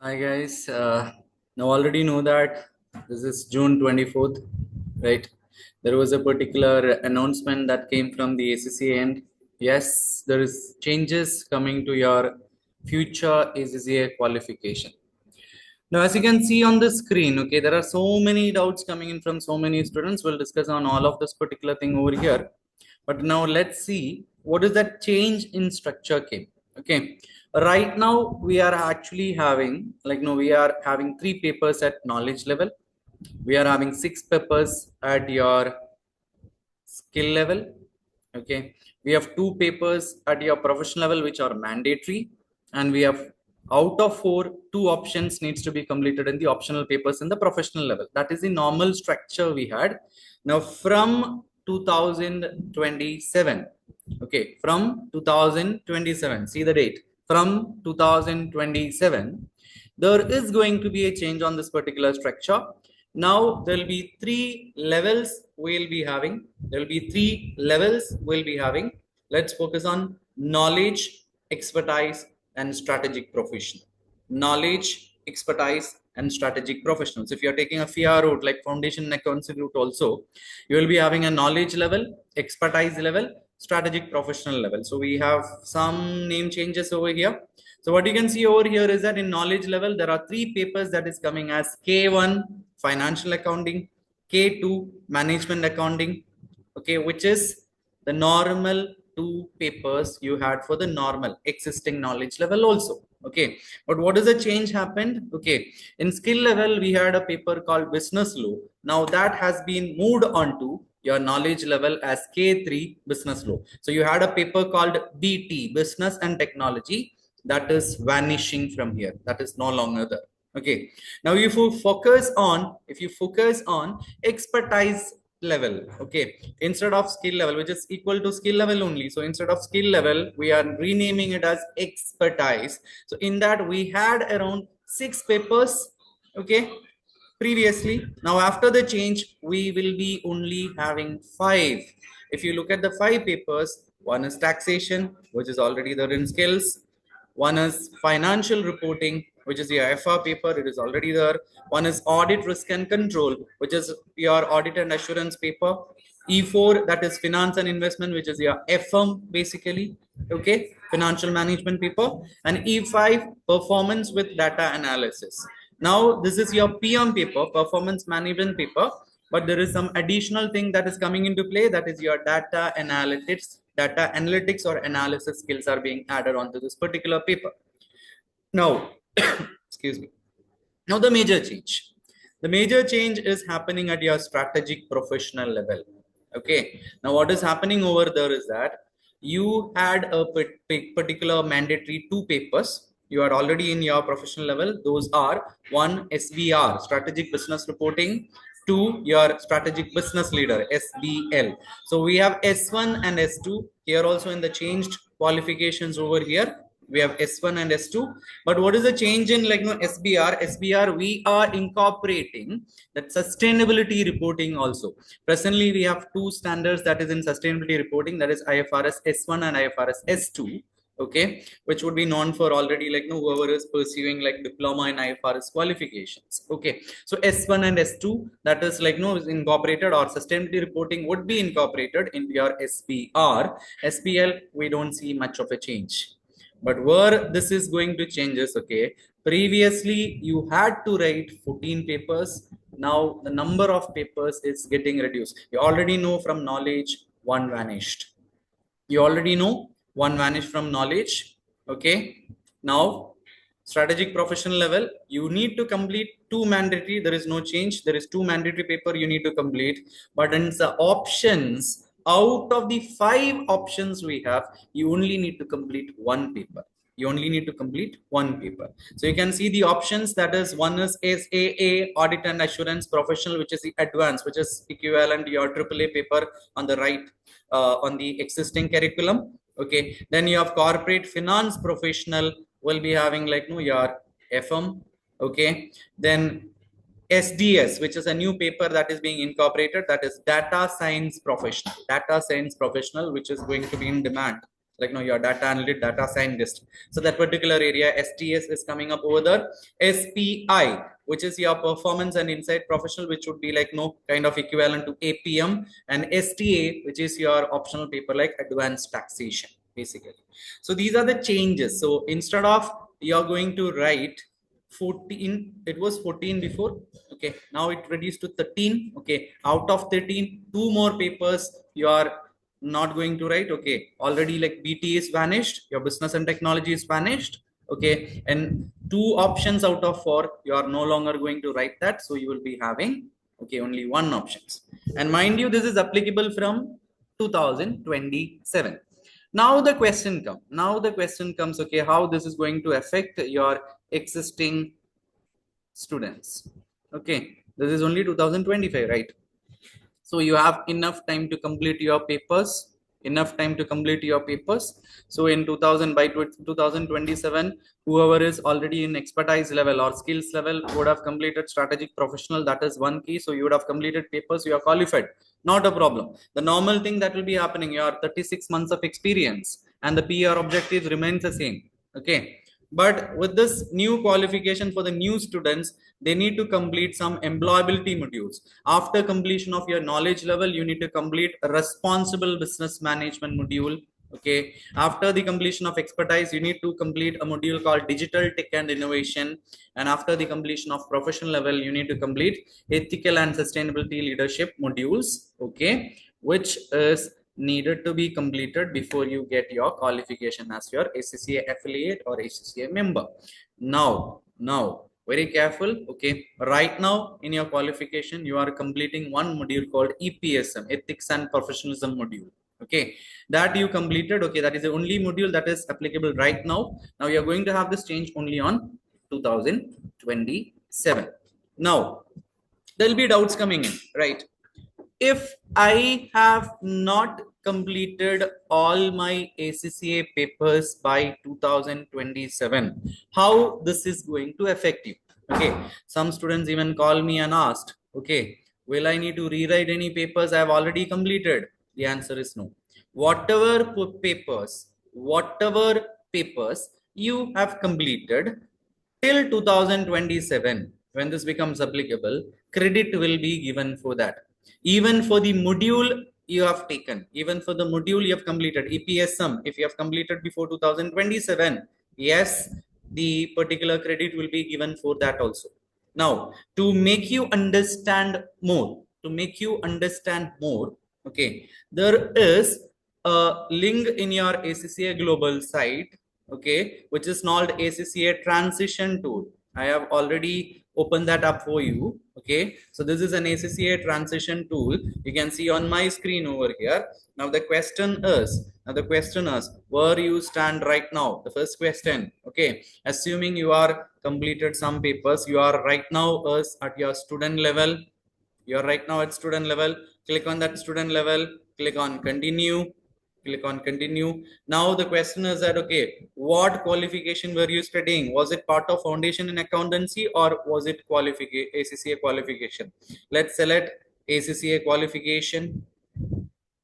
Hi guys, now already know that this is June 24th, right? There was a particular announcement that came from the ACCA and yes, there is changes coming to your future ACCA qualification. Now, as you can see on the screen, okay, there are so many doubts coming in from so many students. We'll discuss on all of this particular thing over here. But now let's see what is that change in structure came. Okay, right now we are actually having we are having three papers at knowledge level. We are having six papers at your skill level. Okay, we have two papers at your professional level which are mandatory, and we have out of four, two options needs to be completed in the optional papers in the professional level. That is the normal structure we had. Now from 2027, okay, from 2027, see the date, from 2027 there is going to be a change on this particular structure. Now there will be three levels we'll be having. There will be three levels we'll be having. Let's focus on knowledge, expertise, and strategic professional. Knowledge, expertise, and strategic professionals. If you're taking a FIA route like foundation and accounting route also, you will be having a knowledge level, expertise level, strategic professional level. So we have some name changes over here. So what you can see over here is that in knowledge level, there are three papers that is coming as K1, financial accounting, K2, management accounting, okay, which is the normal two papers you had for the normal existing knowledge level also. Okay, but what is the change happened? Okay, in skill level, we had a paper called business law. Now that has been moved on to your knowledge level as K3 business law. So you had a paper called BT, business and technology, that is vanishing from here. That is no longer there. Okay, now if you focus on expertise level, okay, instead of skill level, which is equal to skill level only, so instead of skill level we are renaming it as expertise. So in that we had around six papers, okay, previously. Now after the change we will be only having five. If you look at the five papers, one is taxation, which is already there in skills. One is financial reporting, which is your FR paper, it is already there. One is audit, risk and control, which is your audit and assurance paper. E4, that is finance and investment, which is your FM basically, okay, financial management paper. And E5, performance with data analysis. Now this is your PM paper, performance management paper, but there is some additional thing that is coming into play, that is your data analytics or analysis skills are being added onto this particular paper. Now, excuse me. Now the major change. The major change is happening at your strategic professional level. Okay. Now what is happening over there is that you had a particular mandatory two papers. You are already in your professional level. Those are one SBR, strategic business reporting, two your strategic business leader, SBL. So we have S1 and S2 here also in the changed qualifications over here. We have S1 and S2. But what is the change in SBR? We are incorporating that sustainability reporting also. Presently, we have two standards that is in sustainability reporting, that is IFRS S1 and IFRS S2. Okay, which would be known for already whoever is pursuing like diploma in IFRS qualifications. Okay, so S1 and S2, that is is incorporated, or sustainability reporting would be incorporated into your SBR. SBL, we don't see much of a change. But where this is going to change is, okay, previously you had to write 14 papers. Now the number of papers is getting reduced. You already know from knowledge, one vanished. You already know one vanished from knowledge. Okay. Now, strategic professional level, you need to complete two mandatory. There is no change. There is two mandatory paper you need to complete. But in the options, out of the five options we have, you only need to complete one paper. You only need to complete one paper. So you can see the options, that is one is SAA, audit and assurance professional, which is the advanced, which is equivalent to your AAA paper on the right, on the existing curriculum. Okay, then you have corporate finance professional, will be having your FM. Okay, then SDS, which is a new paper that is being incorporated, that is data science professional, which is going to be in demand. like no, your data analyst, data scientist. So that particular area, STS is coming up over there. SPI, which is your performance and insight professional, which would be like no kind of equivalent to APM, and STA, which is your optional paper like advanced taxation, basically. So these are the changes. So instead of you're going to write 14, it was 14 before, okay, now it reduced to 13, okay, out of 13, two more papers you are not going to write, okay, already like BT is vanished, your business and technology is vanished, okay, and two options out of four you are no longer going to write that, so you will be having, okay, only one options. And mind you, this is applicable from 2027. Now the question comes, okay, how this is going to affect your existing students. Okay, this is only 2025, right? So you have enough time to complete your papers, so in 2000, by 2027, whoever is already in expertise level or skills level would have completed strategic professional, that is one key. So you would have completed papers, you are qualified, not a problem. The normal thing that will be happening, your 36 months of experience and the PR objectives remains the same, okay. But with this new qualification for the new students, they need to complete some employability modules. After completion of your knowledge level, you need to complete a responsible business management module. Okay. After the completion of expertise, you need to complete a module called digital tech and innovation. And after the completion of professional level, you need to complete ethical and sustainability leadership modules. Okay. Which is needed to be completed before you get your qualification as your ACCA affiliate or ACCA member. Now, very careful, okay. Right now in your qualification, you are completing one module called EPSM, Ethics and Professionalism module. Okay, that you completed. Okay, that is the only module that is applicable right now. Now you are going to have this change only on 2027. Now there will be doubts coming in, right? If I have not completed all my ACCA papers by 2027, how this is going to affect you? Okay, some students even call me and asked, okay, will I need to rewrite any papers I have already completed? The answer is no. Whatever papers you have completed till 2027, when this becomes applicable, credit will be given for that. Even for the module you have taken, even for the module you have completed, EPSM, if you have completed before 2027, yes, the particular credit will be given for that also. Now, to make you understand more, okay, there is a link in your ACCA global site, okay, which is called ACCA transition tool. I have already opened that up for you. Okay, so this is an ACCA transition tool. You can see on my screen over here. Now the question is, where you stand right now. The first question, okay, assuming you are completed some papers, you are right now is at your student level. You are right now at student level. Click on that student level. Click on continue. Now the question is that, okay, what qualification were you studying? Was it part of foundation in accountancy or was it ACCA qualification? Let's select ACCA qualification.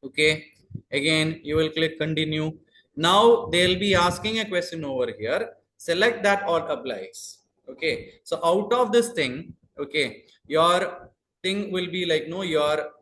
Okay, again you will click continue. Now they'll be asking a question over here. Select that or applies. Okay, so out of this thing, okay, your thing will be like no, your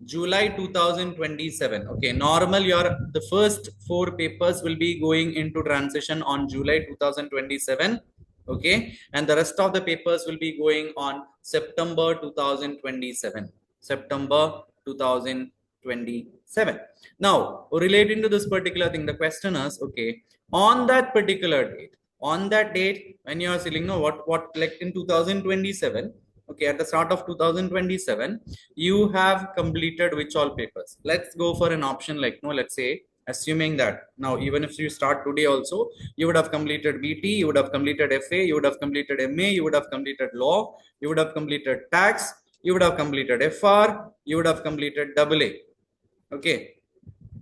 July 2027. Okay, normal the first four papers will be going into transition on July 2027. Okay, and the rest of the papers will be going on September 2027. September 2027. Now, relating to this particular thing, the question is, okay, on that particular date, when you are selling, no, what like in 2027, okay, at the start of 2027, you have completed which all papers? Let's go for an option like, no, let's say, assuming that now, even if you start today also, you would have completed BT, you would have completed FA, you would have completed MA, you would have completed law, you would have completed tax, you would have completed FR, you would have completed AA. Okay,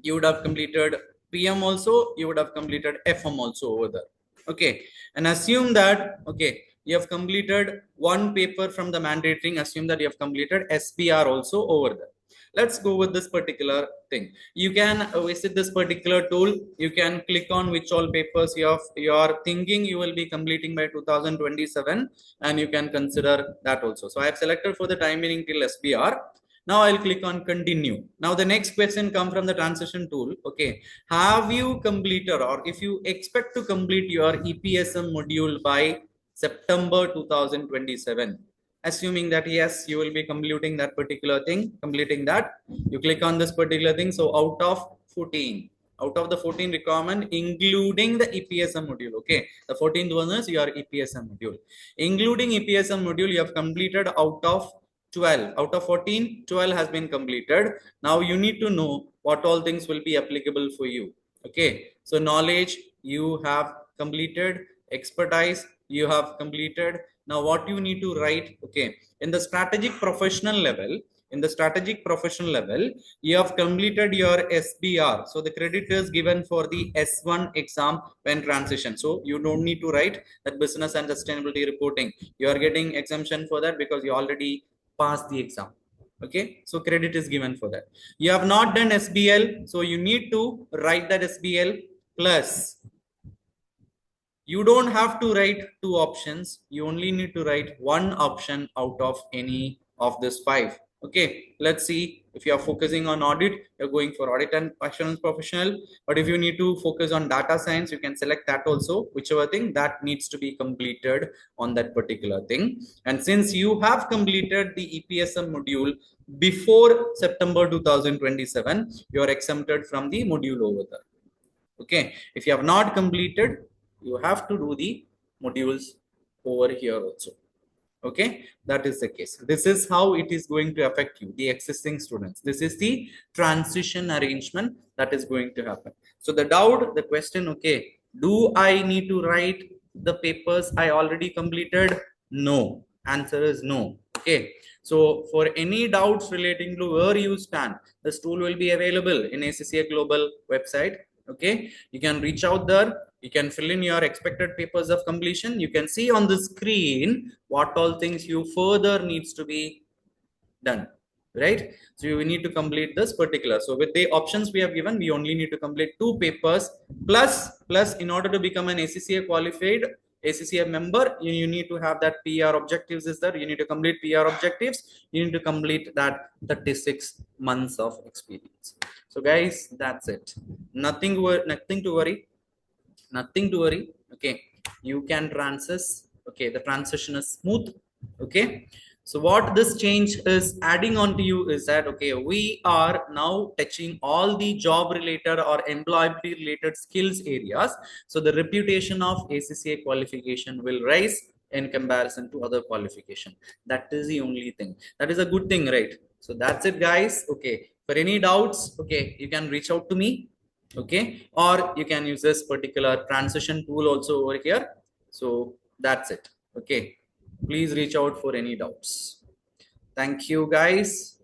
you would have completed PM also, you would have completed FM also over there. Okay, and assume that, okay, you have completed one paper from the mandatory, assume that you have completed SBR also over there. Let's go with this particular thing. You can visit this particular tool. You can click on which all papers you are thinking you will be completing by 2027, and you can consider that also. So I have selected for the time being till SBR. Now I'll click on continue. Now the next question come from the transition tool. Okay, have you completed, or if you expect to complete your EPSM module by September 2027? Assuming that yes, you will be completing that particular thing, completing that, you click on this particular thing. So out of 14, out of the 14 requirement, including the EPSM module, okay, the 14th one is your EPSM module. Including EPSM module, you have completed out of 12. Out of 14, 12 has been completed. Now you need to know what all things will be applicable for you. Okay, so knowledge you have completed, expertise you have completed. Now what you need to write, okay, in the strategic professional level, you have completed your SBR. So the credit is given for the S1 exam when transition. So you don't need to write that business and sustainability reporting. You are getting exemption for that because you already passed the exam. Okay, so credit is given for that. You have not done SBL, so you need to write that SBL plus. You don't have to write two options. You only need to write one option out of any of this 5. Okay, let's see. If you are focusing on audit, you're going for audit and assurance professional. But if you need to focus on data science, you can select that also, whichever thing that needs to be completed on that particular thing. And since you have completed the EPSM module before September 2027, you are exempted from the module over there. Okay, if you have not completed, you have to do the modules over here also. Okay, that is the case. This is how it is going to affect you, the existing students. This is the transition arrangement that is going to happen. So the doubt, the question, okay, do I need to write the papers I already completed? No, answer is no. Okay, so for any doubts relating to where you stand, this tool will be available in ACCA Global website. Okay, you can reach out there. You can fill in your expected papers of completion. You can see on the screen what all things you further needs to be done, right? So you need to complete this particular. So with the options we have given, we only need to complete 2 papers plus in order to become an ACCA qualified ACCA member, you need to have that PR objectives is there. You need to complete PR objectives. You need to complete that 36 months of experience. So guys, that's it. Nothing to worry. Okay, you can transition. Okay, the transition is smooth. Okay, so what this change is adding on to you is that, okay, we are now touching all the job related or employability related skills areas. So the reputation of ACCA qualification will rise in comparison to other qualification. That is the only thing. That is a good thing, right? So that's it, guys. Okay, for any doubts, okay, you can reach out to me. Okay, or you can use this particular transition tool also over here. So that's it. Okay, please reach out for any doubts. Thank you, guys.